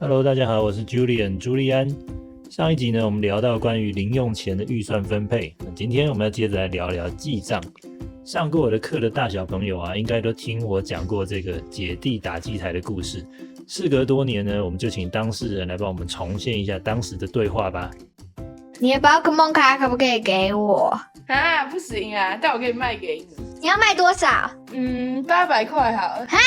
Hello， 大家好，我是 Julian 朱利安。上一集呢，我们聊到关于零用钱的预算分配。今天我们要接着来聊聊记账。上过我的课的大小朋友啊，应该都听我讲过这个姐弟打机台的故事。事隔多年呢，我们就请当事人来帮我们重现一下当时的对话吧。你的宝可梦卡可不可以给我？啊，不行啊，但我可以卖给你。你要卖多少？800块好了。哈，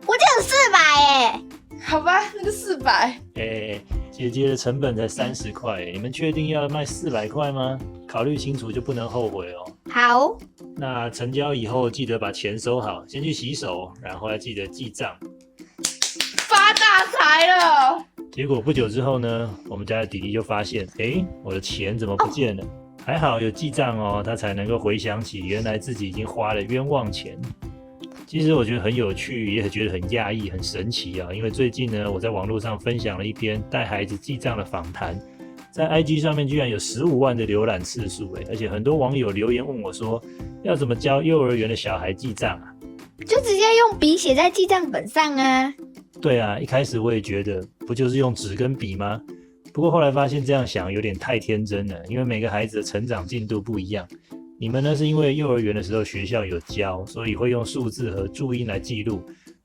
我就有400耶。好吧，那个400。姐姐的成本才30块，你们确定要卖400块吗？考虑清楚就不能后悔哦。好。那成交以后记得把钱收好，先去洗手，然后要记得记账。发大财了！结果不久之后呢，我们家的弟弟就发现，我的钱怎么不见了？还好有记账哦，他才能够回想起原来自己已经花了冤枉钱。其实我觉得很有趣，也觉得很讶异、很神奇啊！因为最近呢，我在网络上分享了一篇带孩子记账的访谈，在 IG 上面居然有15万的浏览次数，而且很多网友留言问我说，要怎么教幼儿园的小孩记账啊？就直接用笔写在记账本上啊。对啊，一开始我也觉得，不就是用纸跟笔吗？不过后来发现这样想有点太天真了，因为每个孩子的成长进度不一样。你们呢是因为幼儿园的时候学校有教，所以会用数字和注音来记录。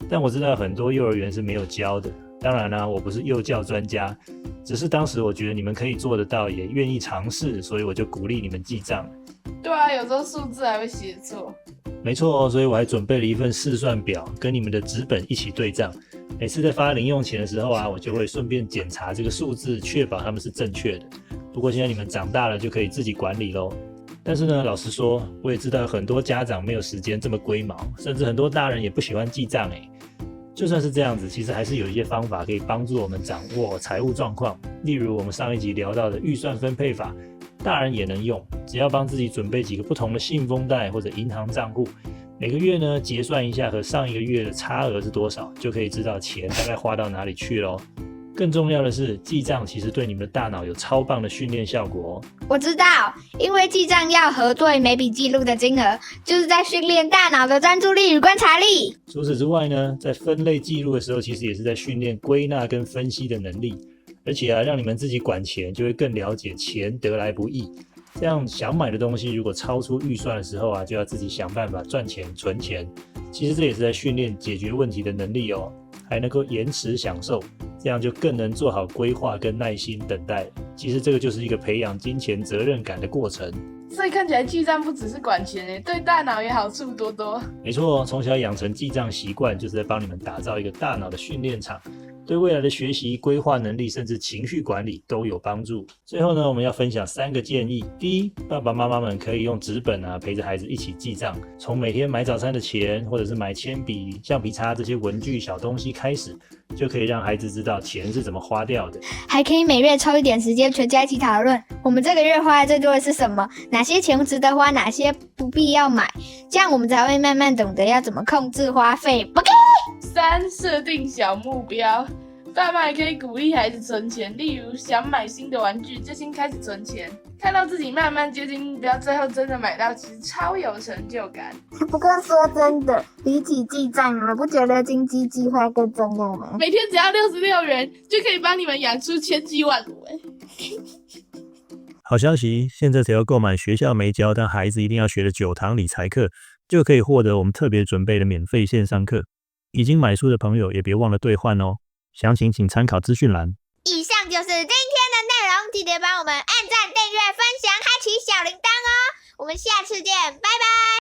但我知道很多幼儿园是没有教的。当然啦，我不是幼教专家，只是当时我觉得你们可以做得到，也愿意尝试，所以我就鼓励你们记账。对啊，有时候数字还会写错。没错，所以我还准备了一份试算表，跟你们的纸本一起对账。每次在发零用钱的时候啊，我就会顺便检查这个数字，确保它们是正确的。不过现在你们长大了，就可以自己管理咯。但是呢，老实说，我也知道很多家长没有时间这么龟毛，甚至很多大人也不喜欢记账。就算是这样子，其实还是有一些方法可以帮助我们掌握财务状况。例如我们上一集聊到的预算分配法，大人也能用，只要帮自己准备几个不同的信封袋或者银行账户，每个月呢结算一下和上一个月的差额是多少，就可以知道钱大概花到哪里去咯。更重要的是，记账其实对你们的大脑有超棒的训练效果哦。我知道，因为记账要核对每笔记录的金额，就是在训练大脑的专注力与观察力。除此之外呢，在分类记录的时候，其实也是在训练归纳跟分析的能力。而且啊，让你们自己管钱，就会更了解钱得来不易。这样想买的东西，如果超出预算的时候啊，就要自己想办法赚钱存钱。其实这也是在训练解决问题的能力哦，还能够延迟享受，这样就更能做好规划跟耐心等待。其实这个就是一个培养金钱责任感的过程。所以看起来记账不只是管钱，对大脑也好处多多。没错，从小养成记账习惯，就是在帮你们打造一个大脑的训练场。对未来的学习、规划能力，甚至情绪管理都有帮助。最后呢，我们要分享3个建议。第一，爸爸妈妈们可以用纸本陪着孩子一起记账，从每天买早餐的钱，或者是买铅笔、橡皮擦这些文具小东西开始，就可以让孩子知道钱是怎么花掉的。还可以每月抽一点时间，全家一起讨论，我们这个月花的最多的是什么？哪些钱值得花，哪些不必要买？这样我们才会慢慢懂得要怎么控制花费。3、设定小目标。爸妈也可以鼓励孩子存钱，例如想买新的玩具就先开始存钱，看到自己慢慢接近目标，最后真的买到，其实超有成就感。不过说真的，比起记账，你们不觉得经济计划更重要吗？每天只要66元，就可以帮你们养出千几万股。好消息，现在只要购买学校没教但孩子一定要学的9堂理财课，就可以获得我们特别准备的免费线上课。已经买书的朋友也别忘了兑换哦。详情请参考资讯栏。以上就是今天的内容，记得帮我们按赞、订阅、分享、开启小铃铛哦。我们下次见，拜拜。